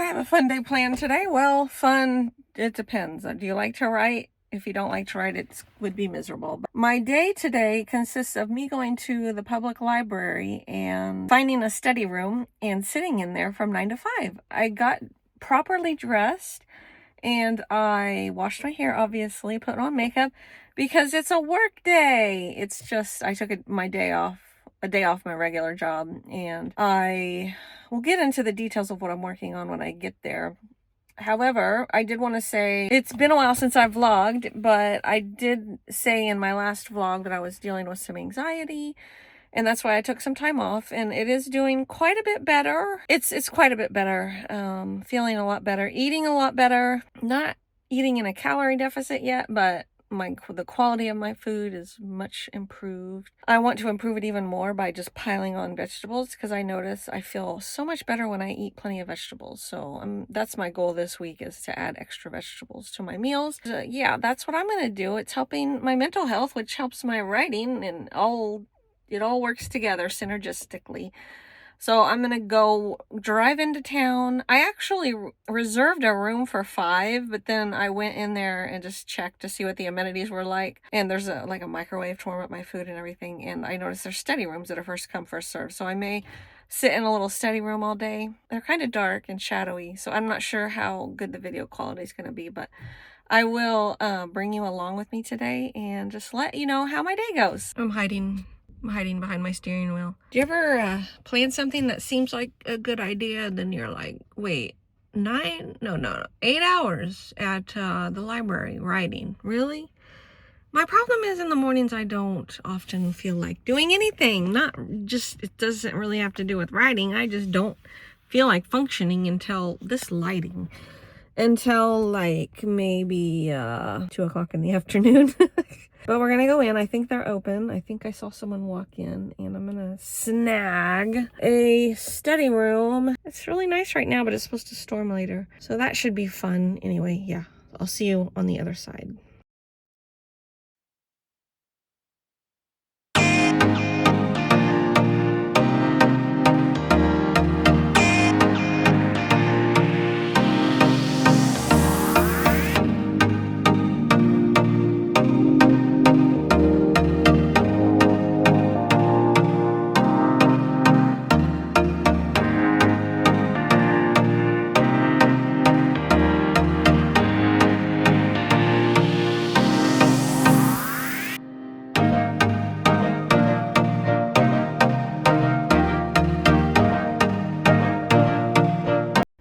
I have a fun day planned today. Well, fun, it depends. Do you like to write? If you don't like to write, it would be miserable. But my day today consists of me going to the public library and finding a study room and sitting in there from 9 to 5. I got properly dressed and I washed my hair, obviously, put on makeup because it's a work day. It's just, I took my day off, a day off my regular job, and I will get into the details of what I'm working on when I get there. However, I did want to say it's been a while since I've vlogged, but I did say in my last vlog that I was dealing with some anxiety, and that's why I took some time off, and it is doing quite a bit better. It's quite a bit better. Feeling a lot better, eating a lot better, not eating in a calorie deficit yet, but the quality of my food is much improved. I want to improve it even more by just piling on vegetables, because I notice I feel so much better when I eat plenty of vegetables. So that's my goal this week, is to add extra vegetables to my meals. Yeah, that's what I'm going to do. It's helping my mental health, which helps my writing, and it all works together synergistically. So I'm going to go drive into town. I actually reserved a room for 5, but then I went in there and just checked to see what the amenities were like. And there's a microwave to warm up my food and everything. And I noticed there's study rooms that are first come, first served. So I may sit in a little study room all day. They're kind of dark and shadowy, so I'm not sure how good the video quality is going to be, but I will bring you along with me today and just let you know how my day goes. I'm hiding behind my steering wheel. Do you ever plan something that seems like a good idea, and then you're like, wait, 8 hours at the library writing? Really? My problem is in the mornings I don't often feel like doing anything. It doesn't really have to do with writing. I just don't feel like functioning until this lighting. Until like maybe 2 o'clock in the afternoon. But we're gonna go in. I think they're open. I think I saw someone walk in, and I'm gonna snag a study room. It's really nice right now, but it's supposed to storm later, so that should be fun. Anyway, yeah, I'll see you on the other side.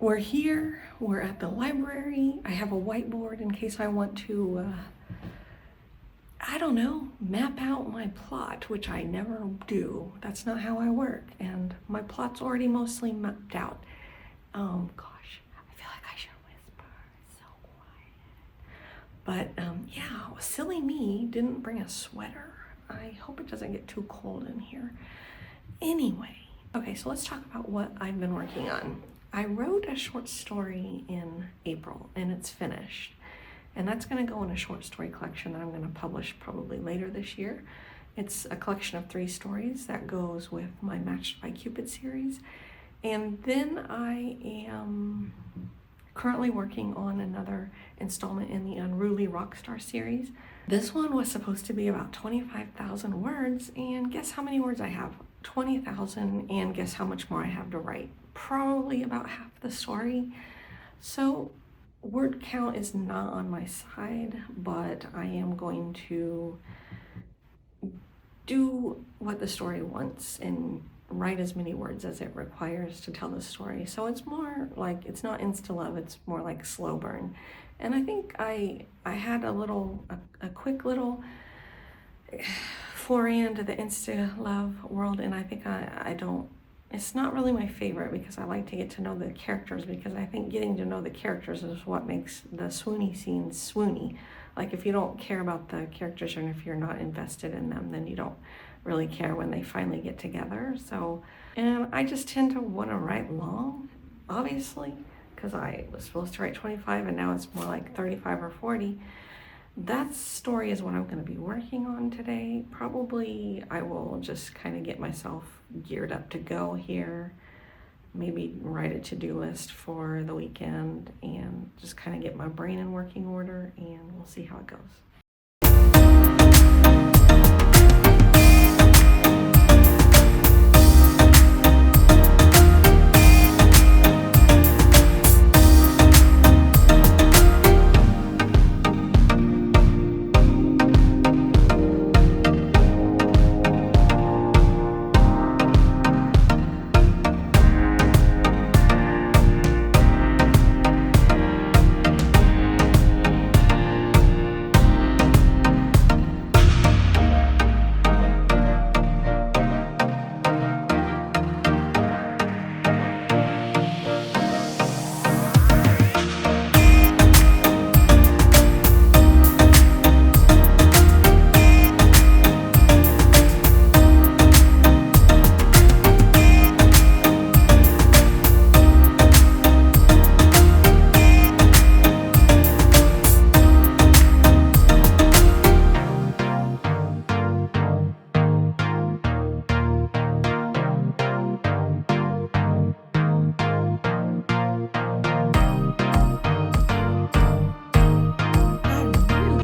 We're here, we're at the library. I have a whiteboard in case I want to, I don't know, map out my plot, which I never do. That's not how I work, and my plot's already mostly mapped out. Gosh, I feel like I should whisper, it's so quiet. But yeah, silly me didn't bring a sweater. I hope it doesn't get too cold in here. Anyway, okay, so let's talk about what I've been working on. I wrote a short story in April, and it's finished. And that's going to go in a short story collection that I'm going to publish probably later this year. It's a collection of 3 stories that goes with my Matched by Cupid series. And then I am currently working on another installment in the Unruly Rockstar series. This one was supposed to be about 25,000 words, and guess how many words I have? 20,000, and guess how much more I have to write? Probably about half the story. So word count is not on my side, but I am going to do what the story wants and write as many words as it requires to tell the story. So it's more like, it's not insta-love, it's more like slow burn. And I think I had a quick little foray into the insta-love world, and I think it's not really my favorite, because I like to get to know the characters, because I think getting to know the characters is what makes the swoony scenes swoony. Like, if you don't care about the characters, and if you're not invested in them, then you don't really care when they finally get together. So, and I just tend to want to write long, obviously, because I was supposed to write 25 and now it's more like 35 or 40. That story is what I'm going to be working on today. Probably I will just kind of get myself geared up to go here maybe write a to-do list for the weekend and just kind of get my brain in working order, and we'll see how it goes.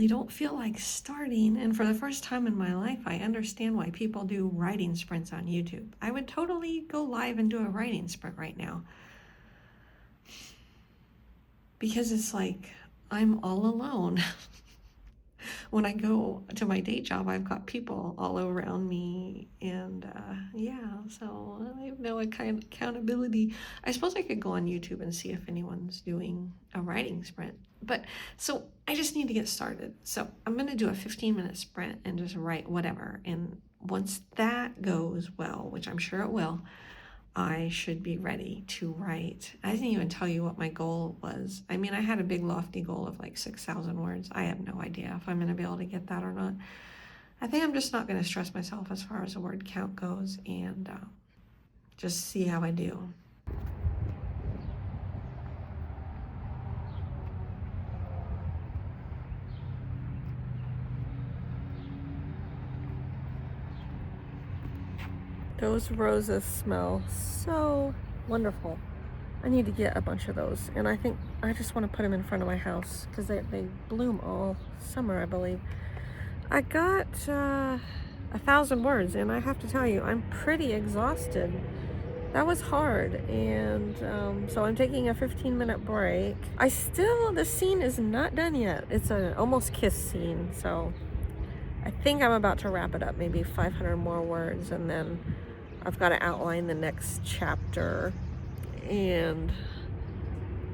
Don't feel like starting, and for the first time in my life I understand why people do writing sprints on YouTube. I would totally go live and do a writing sprint right now, because it's like I'm all alone. When I go to my day job, I've got people all around me, and so I have no accountability. I suppose I could go on YouTube and see if anyone's doing a writing sprint. But so I just need to get started. So I'm going to do a 15-minute sprint and just write whatever. And once that goes well, which I'm sure it will, I should be ready to write. I didn't even tell you what my goal was. I mean, I had a big lofty goal of like 6,000 words. I have no idea if I'm going to be able to get that or not. I think I'm just not going to stress myself as far as the word count goes, and just see how I do. Those roses smell so wonderful. I need to get a bunch of those, and I think I just want to put them in front of my house because they bloom all summer, I believe. I got 1,000 words, and I have to tell you, I'm pretty exhausted. That was hard, and so I'm taking a 15-minute break. The scene is not done yet. It's an almost kiss scene, so I think I'm about to wrap it up, maybe 500 more words, and then I've got to outline the next chapter, and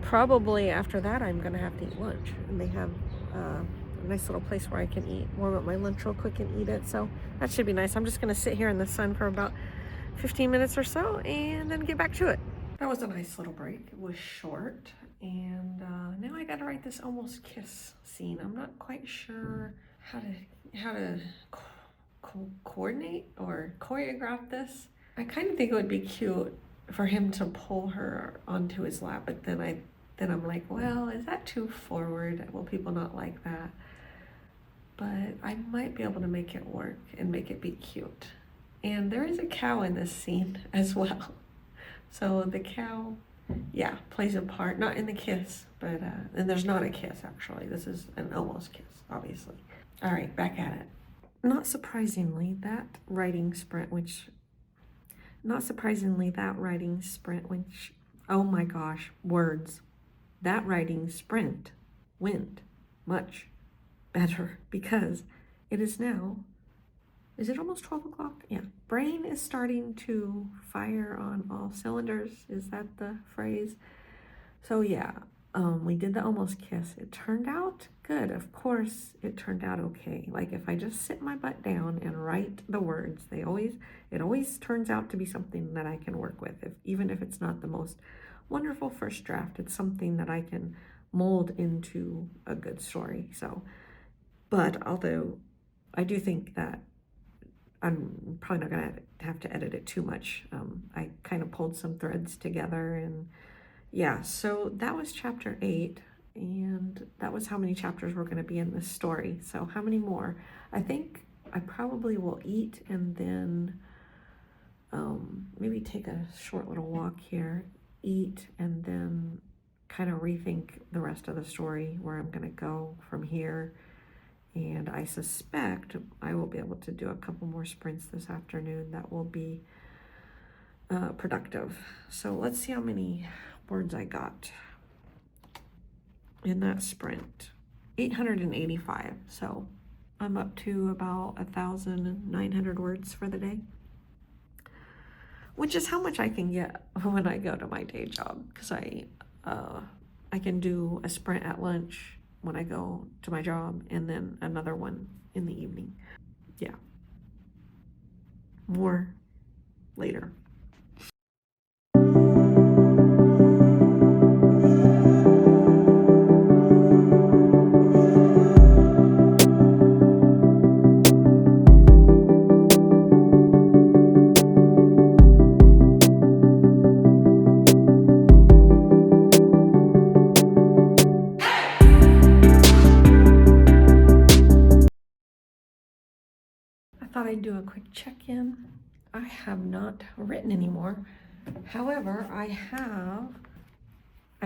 probably after that I'm gonna have to eat lunch, and they have a nice little place where I can warm up my lunch real quick and eat it, so that should be nice. I'm just gonna sit here in the sun for about 15 minutes or so and then get back to it. That was a nice little break. It was short, and now I gotta write this almost kiss scene. I'm not quite sure how to coordinate or choreograph this. I kind of think it would be cute for him to pull her onto his lap, but then I'm like, well, is that too forward? Will people not like that? But I might be able to make it work and make it be cute. And there is a cow in this scene as well. So the cow, yeah, plays a part, not in the kiss, but, and there's not a kiss actually. This is an almost kiss, obviously. All right, back at it. Not surprisingly, that writing sprint, which, oh my gosh, words. That writing sprint went much better because it is now, is it almost 12 o'clock? Yeah. Brain is starting to fire on all cylinders. Is that the phrase? So yeah, we did the almost kiss. It turned out good. Of course, it turned out okay. Like if I just sit my butt down and write the words, it always turns out to be something that I can work with. Even if it's not the most wonderful first draft, it's something that I can mold into a good story. So, but although I do think that I'm probably not gonna have to edit it too much. I kind of pulled some threads together, and yeah, so that was chapter 8, and that was how many chapters were gonna be in this story. So how many more? I think I probably will eat and then maybe take a short little walk here, eat, and then kind of rethink the rest of the story, where I'm going to go from here. And I suspect I will be able to do a couple more sprints this afternoon that will be productive. So let's see how many words I got in that sprint. 885. So I'm up to about 1,900 words for the day, which is how much I can get when I go to my day job, because I can do a sprint at lunch when I go to my job, and then another one in the evening. Yeah. More later. Thought I'd do a quick check-in. I have not written anymore. However, I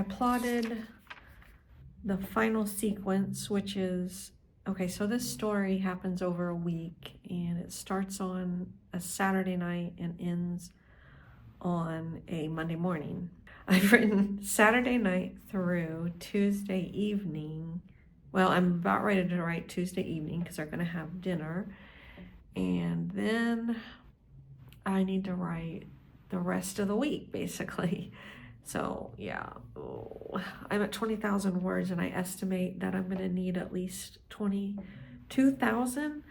plotted the final sequence, which is, okay, so this story happens over a week, and it starts on a Saturday night and ends on a Monday morning. I've written Saturday night through Tuesday evening. Well, I'm about ready to write Tuesday evening because they're going to have dinner. And then I need to write the rest of the week, basically. So yeah, I'm at 20,000 words, and I estimate that I'm going to need at least 22,000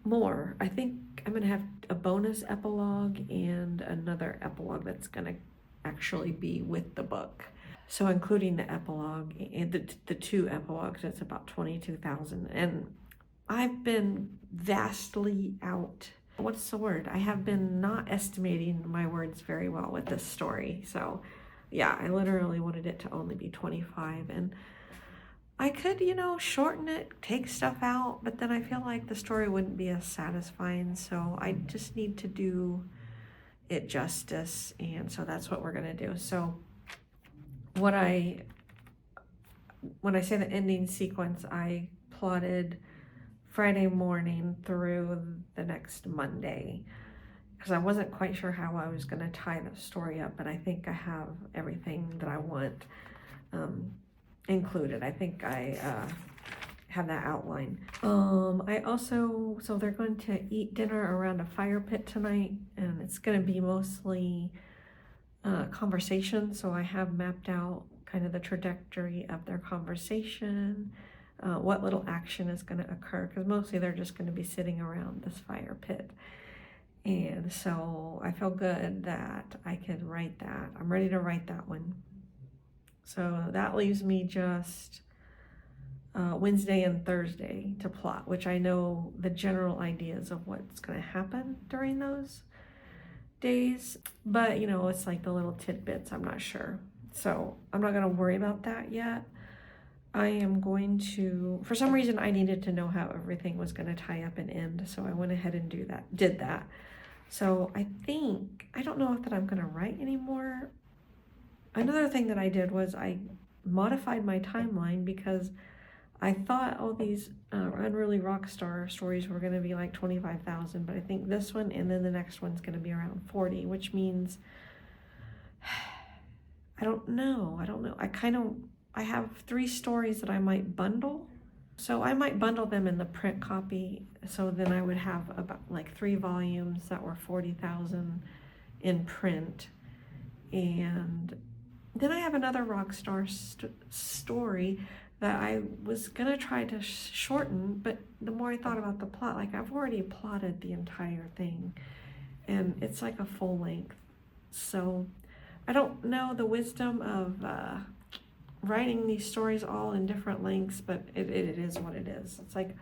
more. I think I'm going to have a bonus epilogue and another epilogue that's going to actually be with the book. So including the epilogue and the two epilogues, it's about 22,000. And I've been vastly out. What's the word? I have been not estimating my words very well with this story. So yeah, I literally wanted it to only be 25. And I could, shorten it, take stuff out, but then I feel like the story wouldn't be as satisfying. So I just need to do it justice. And so that's what we're going to do. So when I say the ending sequence, I plotted Friday morning through the next Monday, because I wasn't quite sure how I was going to tie the story up, but I think I have everything that I want included. I think I have that outline. I also, so they're going to eat dinner around a fire pit tonight, and it's going to be mostly conversation. So I have mapped out kind of the trajectory of their conversation, what little action is going to occur, because mostly they're just going to be sitting around this fire pit. And so I feel good that I could write that. I'm ready to write that one. So that leaves me just Wednesday and Thursday to plot, which I know the general ideas of what's going to happen during those days. But, it's like the little tidbits, I'm not sure. So I'm not going to worry about that yet. I am going to, for some reason, I needed to know how everything was going to tie up and end. So I went ahead and did that. So I don't know if I'm going to write anymore. Another thing that I did was I modified my timeline, because I thought all these Unruly Rockstar stories were going to be like 25,000, but I think this one and then the next one's going to be around 40, which means, I don't know. I have 3 stories that I might bundle. So I might bundle them in the print copy. So then I would have about like 3 volumes that were 40,000 in print. And then I have another Rockstar story that I was going to try to shorten, but the more I thought about the plot, like I've already plotted the entire thing, and it's like a full length. So I don't know the wisdom of writing these stories all in different lengths, but it is what it is. It's like,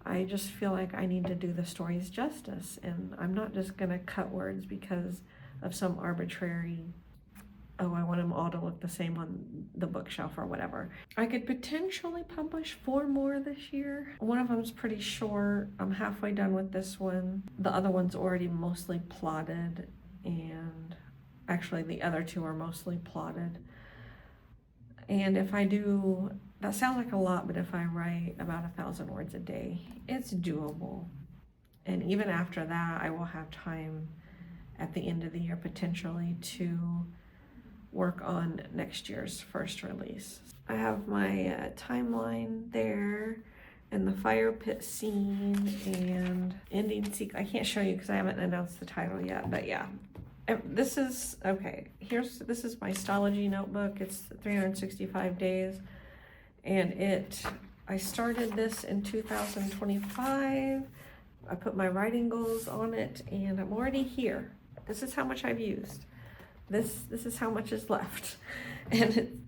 I just feel like I need to do the stories justice, and I'm not just going to cut words because of some arbitrary, oh, I want them all to look the same on the bookshelf or whatever. I could potentially publish 4 more this year. One of them's pretty short. I'm halfway done with this one. The other one's already mostly plotted. and actually the other two are mostly plotted. And if I do, that sounds like a lot, but if I write about 1,000 words a day, it's doable. And even after that, I will have time at the end of the year potentially to work on next year's first release. I have my timeline there, and the fire pit scene and ending sequence. I can't show you because I haven't announced the title yet, but yeah. This is, okay, this is my Stology notebook. It's 365 days, and I started this in 2025. I put my writing goals on it, and I'm already here. This is how much I've used. This is how much is left. And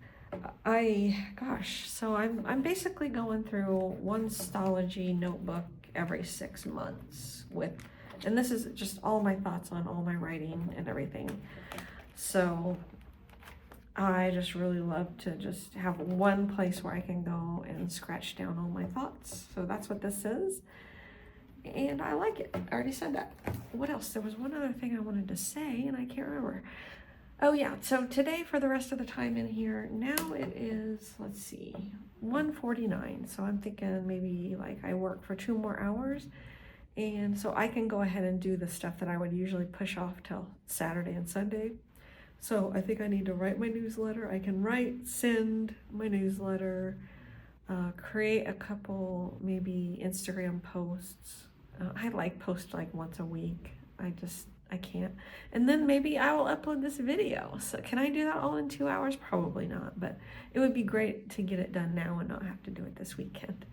so I'm basically going through one Stology notebook every 6 months and this is just all my thoughts on all my writing and everything. So I just really love to just have one place where I can go and scratch down all my thoughts. So that's what this is. And I like it. I already said that. What else? There was one other thing I wanted to say and I can't remember. Oh yeah, so today for the rest of the time in here, now it is, let's see, 1:49. So I'm thinking maybe like I work for 2 more hours. And so I can go ahead and do the stuff that I would usually push off till Saturday and Sunday. So I think I need to write my newsletter. I can send my newsletter, create a couple maybe Instagram posts. I post like once a week. I can't. And then maybe I will upload this video. So can I do that all in 2 hours? Probably not, but it would be great to get it done now and not have to do it this weekend.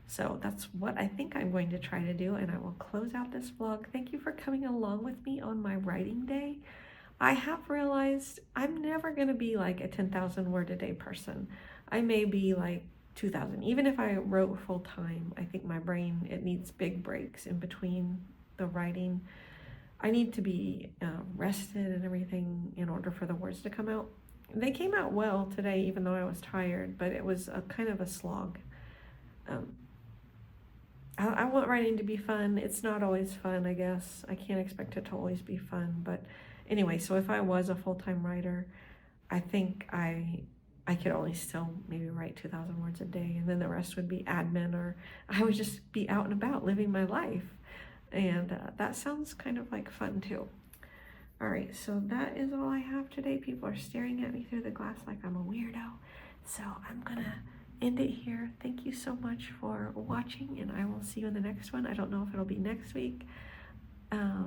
So that's what I think I'm going to try to do, and I will close out this vlog. Thank you for coming along with me on my writing day. I have realized I'm never going to be like a 10,000 word a day person. I may be like 2,000. Even if I wrote full time, I think my brain, it needs big breaks in between the writing. I need to be rested and everything in order for the words to come out. They came out well today, even though I was tired, but it was a kind of a slog. I want writing to be fun. It's not always fun, I guess. I can't expect it to always be fun. But anyway, so if I was a full-time writer, I think I could only still maybe write 2,000 words a day, and then the rest would be admin, or I would just be out and about living my life. And that sounds kind of like fun too. All right, so that is all I have today. People are staring at me through the glass like I'm a weirdo. So I'm gonna end it here. Thank you so much for watching, and I will see you in the next one. I don't know if it'll be next week.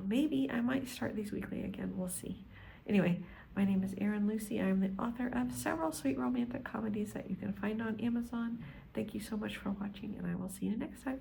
Maybe I might start these weekly again. We'll see. Anyway, my name is Erin Lucy. I'm the author of several sweet romantic comedies that you can find on Amazon. Thank you so much for watching, and I will see you next time.